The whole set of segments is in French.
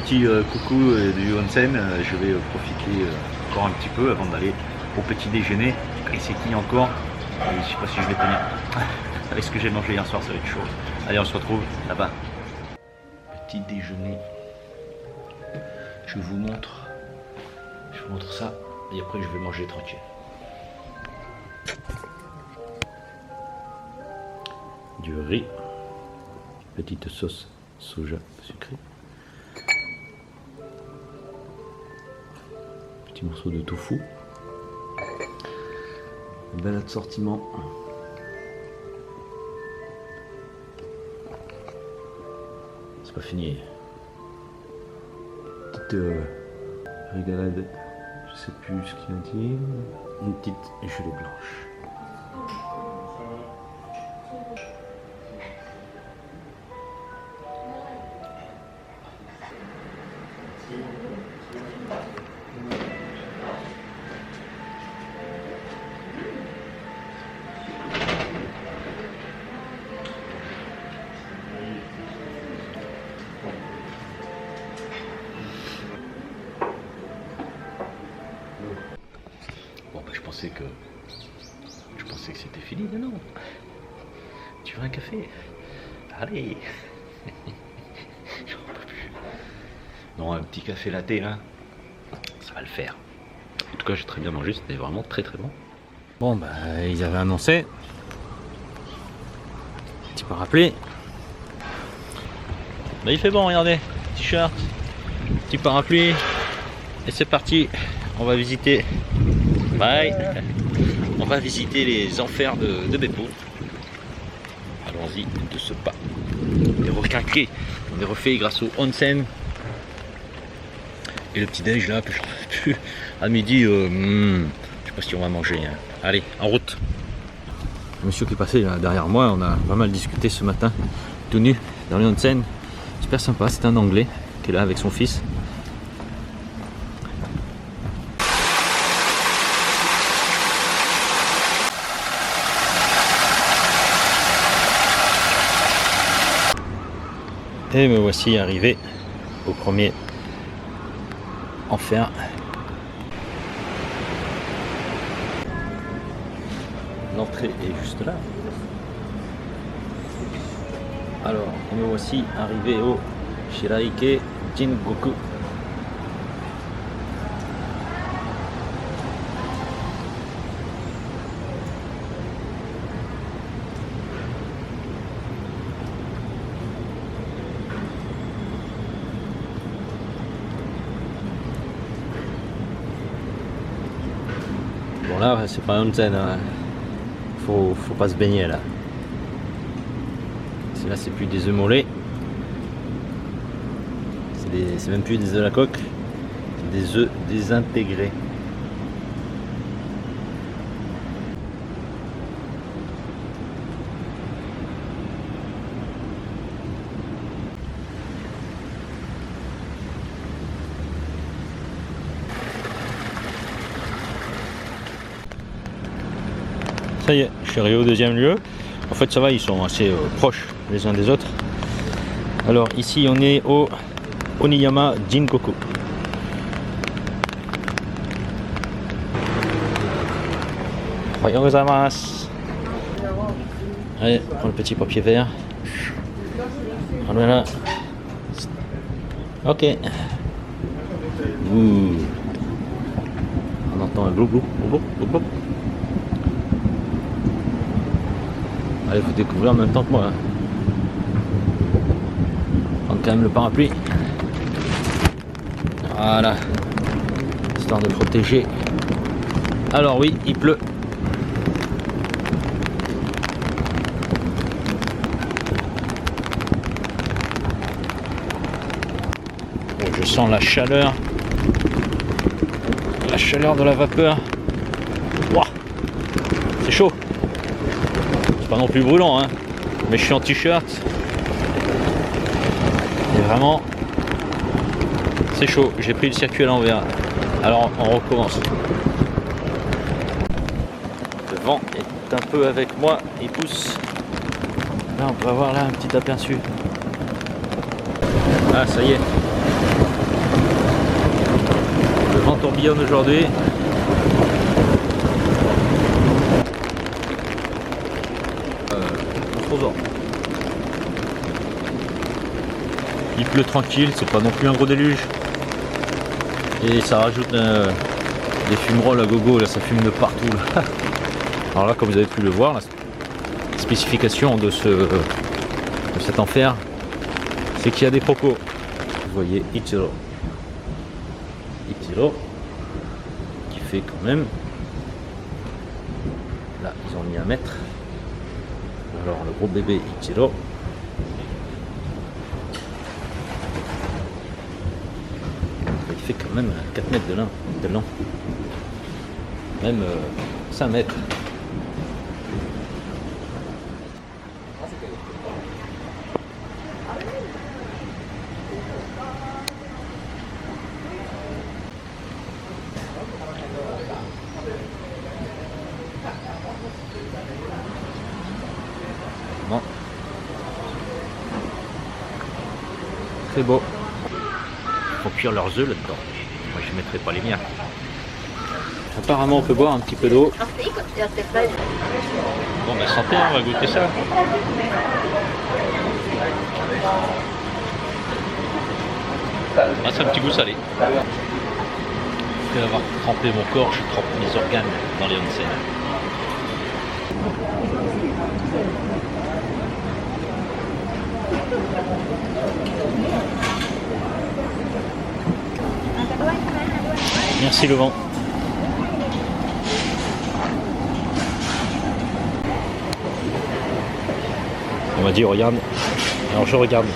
petit coucou du onsen, je vais profiter encore un petit peu avant d'aller au petit déjeuner. Et c'est qui encore? Je sais pas si je vais tenir. Avec ce que j'ai mangé hier soir, ça va être chaud. Allez, on se retrouve là-bas. Petit déjeuner. Je vous montre ça et après je vais manger tranquille. Du riz, petite sauce soja sucrée, petit morceau de tofu, un bel assortiment. C'est pas fini. Petite régalade, je sais plus ce qu'il a dit. Une petite gelée blanche. Bon, bah, je pensais que c'était fini, mais non. Tu veux un café? Allez. J'en peux plus. Non, un petit café latte là, ça va le faire. En tout cas, j'ai très bien mangé, c'était vraiment très très bon. Bon, bah, ils avaient annoncé. Tu peux rappeler. Bah, il fait bon, regardez. T-shirt, petit parapluie. Et c'est parti. On va visiter. Bye. On va visiter les enfers de Beppo. Allons-y de ce pas. Des requinqués. On est refait grâce au onsen. Et le petit déj là, à midi, je sais pas si on va manger. Hein. Allez, en route. Le monsieur qui est passé là, derrière moi, on a pas mal discuté ce matin, tout nu, dans le onsen. Super sympa, c'est un Anglais qui est là avec son fils. Et me voici arrivé au premier enfer. L'entrée est juste là. Alors, me voici arrivé au Shiraike Jingoku. Bon là, c'est pas un onsen, hein. Faut pas se baigner là. Là, c'est plus des œufs mollets. C'est même plus des œufs à la coque. C'est des œufs désintégrés. Ça y est, je suis arrivé au deuxième lieu. En fait, ça va, ils sont assez proches les uns des autres. Alors, ici, on est au Oniyama Jingoku. Ohayou gozaimasu. Allez, prends le petit papier vert. Voilà. Ok. Ouh. On entend un glou glou glou glou glou. Allez, vous découvrir en même temps que moi. Hein. Prendre quand même le parapluie. Voilà. Histoire de protéger. Alors oui, il pleut. Oh, je sens la chaleur. La chaleur de la vapeur. Wow. C'est chaud. Pas non plus brûlant, hein, mais je suis en t-shirt et vraiment c'est chaud. J'ai pris le circuit à l'envers, alors on recommence. Le vent est un peu avec moi, il pousse. Là on peut avoir là un petit aperçu. Ah, ça y est, tourbillonne aujourd'hui. Il pleut tranquille, c'est pas non plus un gros déluge. Et ça rajoute des fumerolles à gogo, là ça fume de partout. Là. Alors là, comme vous avez pu le voir, la spécification de cet enfer, c'est qu'il y a des crocos. Vous voyez Ichiro. Ichiro, qui fait quand même... Là, ils ont mis 1 mètre. Alors le gros bébé Ichiro. Il fait quand même 4 mètres de long. Même 5 mètres. Bon. C'est beau. Faut cuire leurs œufs là-dedans. Moi je ne mettrai pas les miens. Apparemment on peut boire un petit peu d'eau. Bon bah santé, on va goûter ça. Ah, c'est un petit goût salé. Après avoir trempé mon corps, je trempe mes organes dans les onsen. Merci le vent. On m'a dit regarde. Alors je regarde.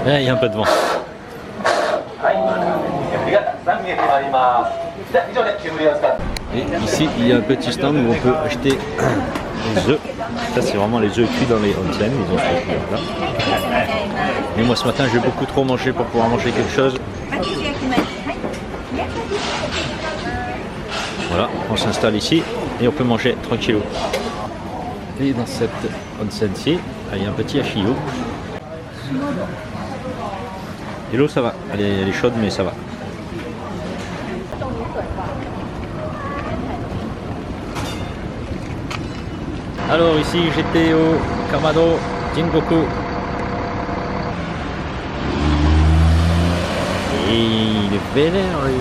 Il y a un peu de vent. Et ici il y a un petit stand où on peut acheter les œufs. Ça c'est vraiment les œufs cuits dans les onsen. Ils ont fait là. Mais moi ce matin j'ai beaucoup trop mangé pour pouvoir manger quelque chose. Voilà, on s'installe ici et on peut manger tranquillou. Et dans cette onsen-ci, il y a un petit hachio. Et l'eau ça va, elle est chaude mais ça va. Alors ici j'étais au Kamado Jingoku. Et il est vénère lui.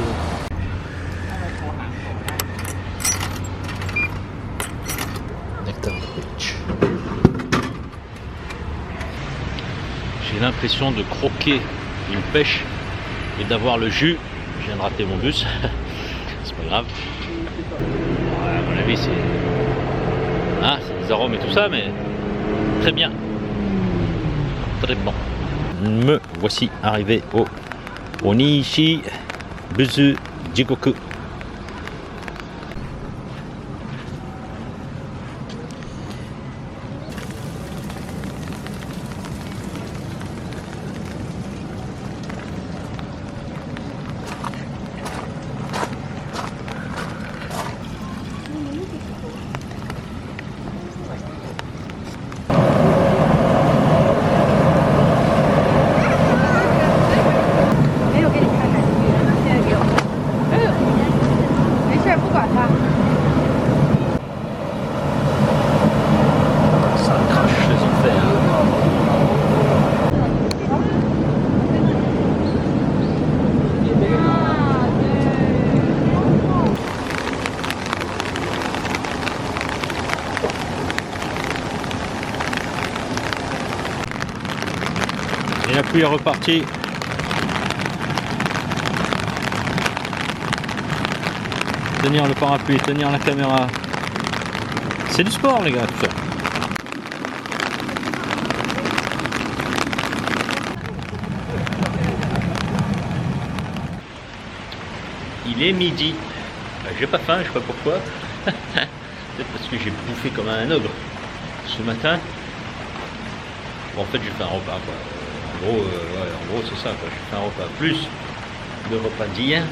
J'ai l'impression de croquer une pêche et d'avoir le jus. Je viens de rater mon bus. C'est pas grave. Ouais, à mon avis c'est... Ah, c'est des arômes et tout ça, mais très bien. Très bon. Me voici arrivé au Onishi Buzu Jigoku. Et la pluie est repartie. Tenir le parapluie, tenir la caméra. C'est du sport les gars, tout ça. Il est midi. J'ai pas faim, je sais pas pourquoi. Peut-être parce que j'ai bouffé comme un ogre ce matin. Bon, en fait j'ai fait un repas quoi. En gros c'est ça quoi. J'ai fait un repas plus le repas d'hier.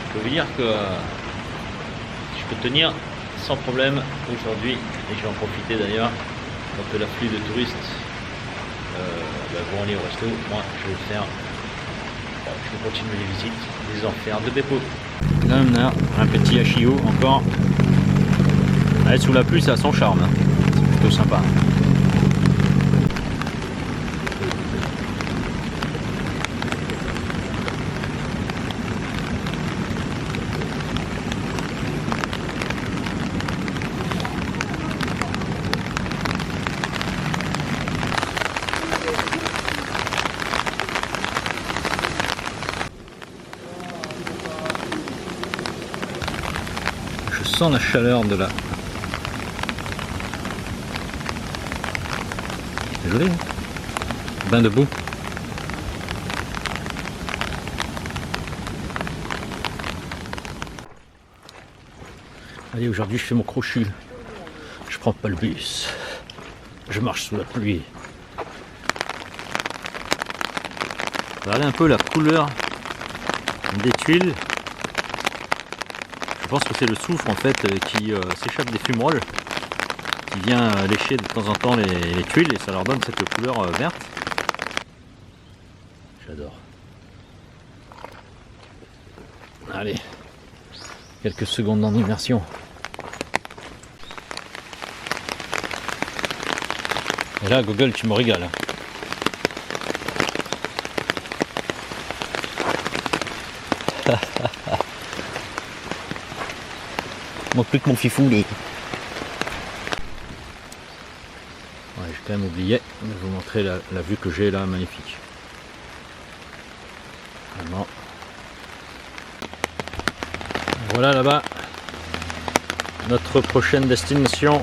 Je peux vous dire que je peux tenir sans problème aujourd'hui, et je vais en profiter d'ailleurs, quand l'afflux de touristes vont aller au resto, moi je vais faire, je vais continuer les visites des enfers de Beppo. Là on a un petit hachio encore. Allez, sous la pluie ça a son charme, hein. C'est plutôt sympa. Je sens la chaleur de la... C'est joli, hein, bain de boue. Allez, aujourd'hui je fais mon crochu. Je prends pas le bus. Je marche sous la pluie. Regardez un peu la couleur des tuiles. Je pense que c'est le soufre en fait qui s'échappe des fumerolles, qui vient lécher de temps en temps les tuiles et ça leur donne cette couleur verte. J'adore. Allez, quelques secondes en immersion. Et là, Google, tu me régales. Moi plus que mon fifou. Ouais, j'ai quand même oublié de vous montrer la vue que j'ai là, magnifique. Vraiment. Voilà là-bas notre prochaine destination.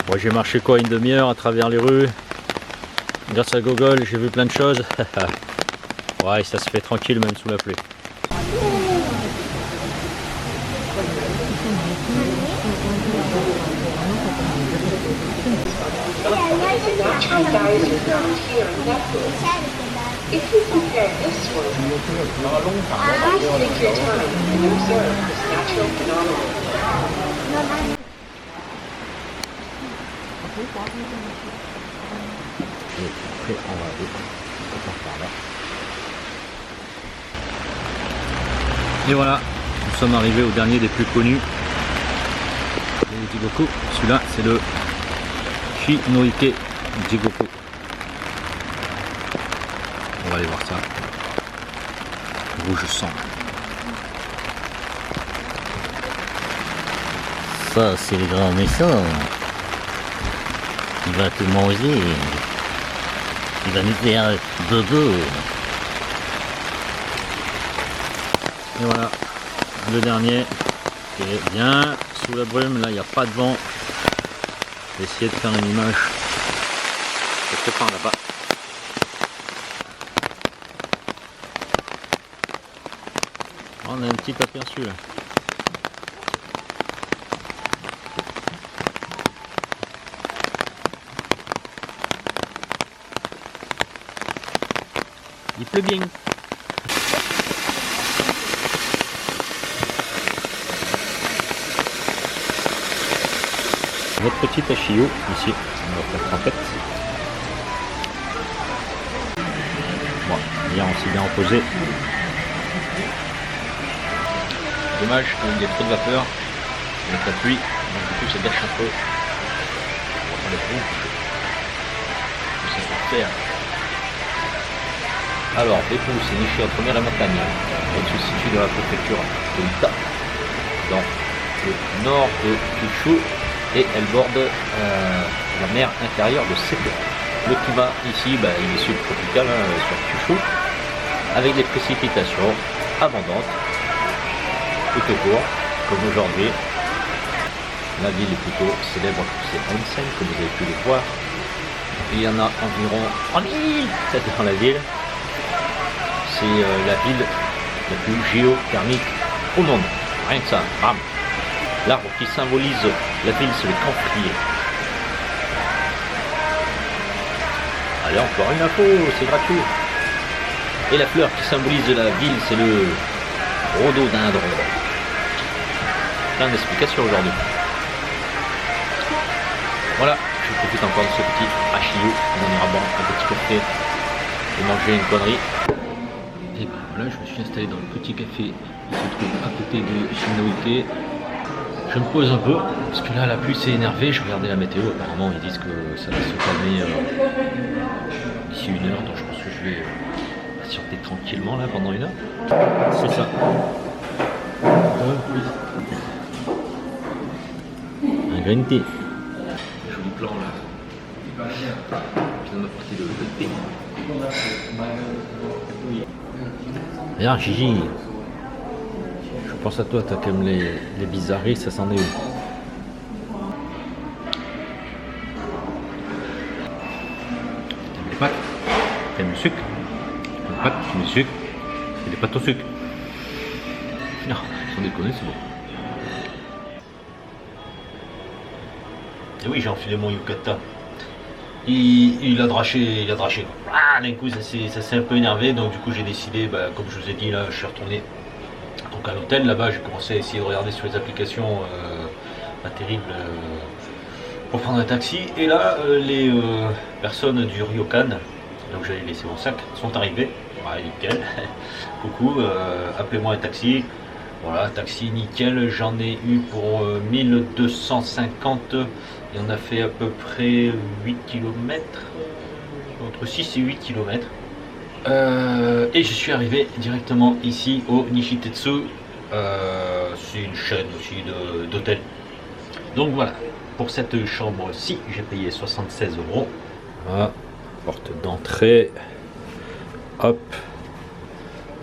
Moi j'ai marché quoi, une demi-heure à travers les rues. Grâce à Google j'ai vu plein de choses. Ouais, ça se fait tranquille même sous la pluie. If you compare this one, take your time and observe this natural phenomenon. Et voilà, nous sommes arrivés au dernier des plus connus. Jigoku, celui-là c'est le Shinoike Jigoku. On va aller voir ça. Rouge sang. Ça, c'est le grand méchant. Il va te manger. Il va nous faire bobo. Et voilà, le dernier qui est bien sous la brume. Là, il n'y a pas de vent. Je vais essayer de faire une image quelque part là-bas. On a un petit aperçu là. Il pleut bien. Notre petit hachio ici, on va faire trempette. Bon, hier on s'est bien reposé. Dommage, il y a trop de vapeur avec la pluie, donc du coup ça gâche un peu. On va les pompes. Ça peut faire. Alors, Beppo, c'est niché entre mer et montagne. Elle se situe dans la préfecture de Ita, dans le nord de Kyushu, et elle borde la mer intérieure de Seto. Le climat ici, il est subtropical sur Kyushu, avec des précipitations abondantes, tout au court, comme aujourd'hui. La ville est plutôt célèbre pour ses onsen, comme vous avez pu le voir. Il y en a environ 3000 dans la ville. C'est la ville la plus géothermique au monde. Rien que ça, bam. L'arbre qui symbolise la ville, c'est le camphrier. Allez, encore une info, c'est gratuit. Et la fleur qui symbolise la ville, c'est le rhododendron. plein d'explications aujourd'hui. Voilà, je profite encore de ce petit hachillou. On ira boire un petit café et manger une connerie. Et ben voilà, je me suis installé dans le petit café qui se trouve à côté de Shinnoike. Je me pose un peu, parce que là la pluie s'est énervée, je regardais la météo, apparemment ils disent que ça va se calmer d'ici 1 heure, donc je pense que je vais patienter tranquillement là pendant 1 heure. C'est ça. Un green tea. Joli plan là. Je viens de m'apporter le thé. Regarde Gigi. Je pense à toi, toi qui aimes les bizarreries, ça s'en est où? T'aimes les pâtes? T'aimes le sucre? T'aimes les pâtes? Tu mets le sucre? Et des pâtes au sucre? Non, sans déconner, c'est bon. Et oui, j'ai enfilé mon yukata. Il a draché, Ah, d'un coup, ça s'est un peu énervé, donc du coup j'ai décidé, comme je vous ai dit, là, je suis retourné donc à l'hôtel. Là-bas, j'ai commencé à essayer de regarder sur les applications pas terribles pour prendre un taxi. Et là, les personnes du Ryokan, là où j'allais laisser mon sac, sont arrivées. Ouais, nickel. Coucou, appelez-moi un taxi. Voilà, taxi nickel, j'en ai eu pour 1250 et on a fait à peu près 8 km, entre 6 et 8 km. Et je suis arrivé directement ici au Nishitetsu, c'est une chaîne aussi d'hôtels. Donc voilà, pour cette chambre-ci, j'ai payé 76 €. Voilà, porte d'entrée, hop.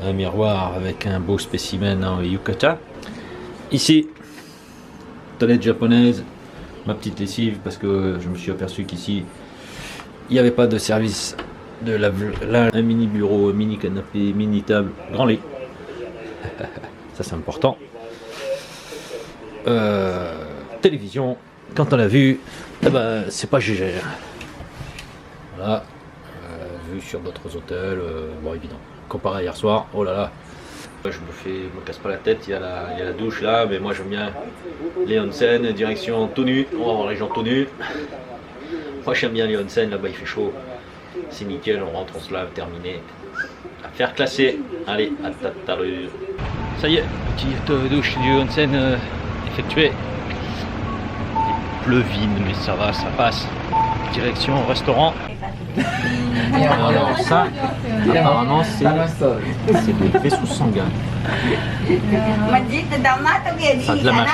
Un miroir avec un beau spécimen en yukata. Ici, toilette japonaise, ma petite lessive, parce que je me suis aperçu qu'ici, il n'y avait pas de service de lave-linge. Un mini bureau, mini canapé, mini table, grand lit. Ça c'est important. Télévision, quand on l'a vu, eh ben, c'est pas GG. Voilà, vu sur d'autres hôtels, bon évident. Comparé à hier soir, oh là là, je me casse pas la tête, il y a la douche là, mais moi j'aime bien les onsen, direction tout nu, on va voir les gens tout nus. Moi j'aime bien les onsen, là-bas il fait chaud, c'est nickel, on rentre, on se lave, terminé. Affaire classée, allez, à tout à l'heure. Ça y est, petite douche du onsen effectuée. Il pleuvine, mais ça va, ça passe. Direction restaurant. Alors ça, apparemment c'est des vaisseaux sanguins. Ça a de la mâche.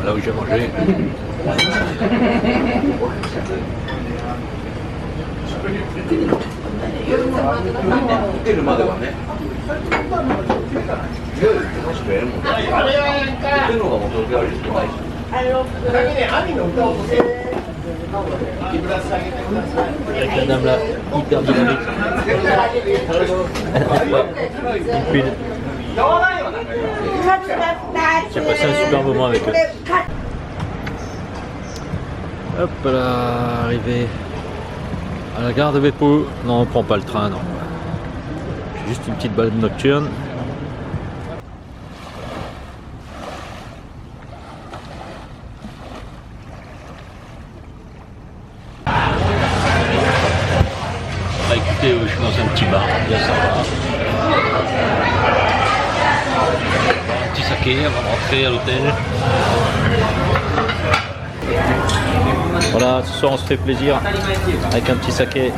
Là où j'ai mangé. Avec la dame là, hyper dynamique. J'ai passé un super moment avec eux. Hop là, arrivé à la gare de Beppu. Non, on prend pas le train, non. Juste une petite balade nocturne. Écoutez, je suis dans un petit bar, bien sympa. Un petit saké avant de rentrer à l'hôtel. Voilà, ce soir on se fait plaisir avec un petit saké.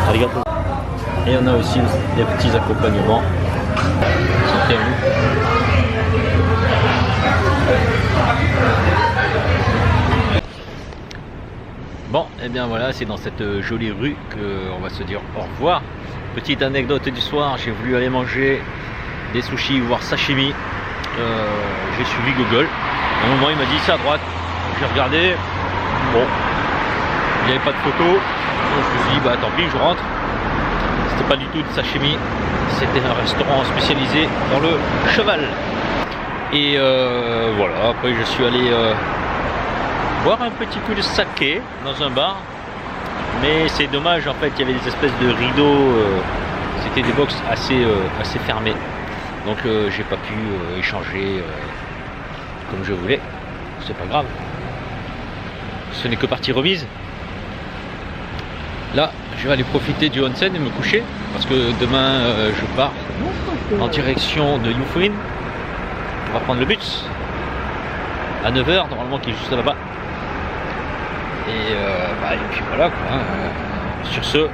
Arigato. Et on a aussi des petits accompagnements. Bon, et bien voilà, c'est dans cette jolie rue qu'on va se dire au revoir. Petite anecdote du soir, j'ai voulu aller manger des sushis, voire sashimi. J'ai suivi Google. À un moment, il m'a dit c'est à droite. J'ai regardé. Bon, il n'y avait pas de photo. Donc, je me suis dit, bah tant pis, je rentre. C'était pas du tout de sashimi. C'était un restaurant spécialisé dans le cheval. Et voilà, après je suis allé boire un petit coup de saké dans un bar, mais c'est dommage, en fait il y avait des espèces de rideaux, c'était des box assez fermées, Donc j'ai pas pu échanger comme je voulais. C'est pas grave. Ce n'est que partie remise. Là, je vais aller profiter du onsen et me coucher parce que demain je pars en direction de Yufuin. On va prendre le bus à 9h normalement qui est juste là-bas. Et puis voilà quoi. Sur ce,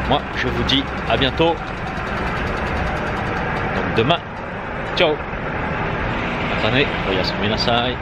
moi je vous dis à bientôt. Donc demain, ciao. Matane, oyasumi nasai.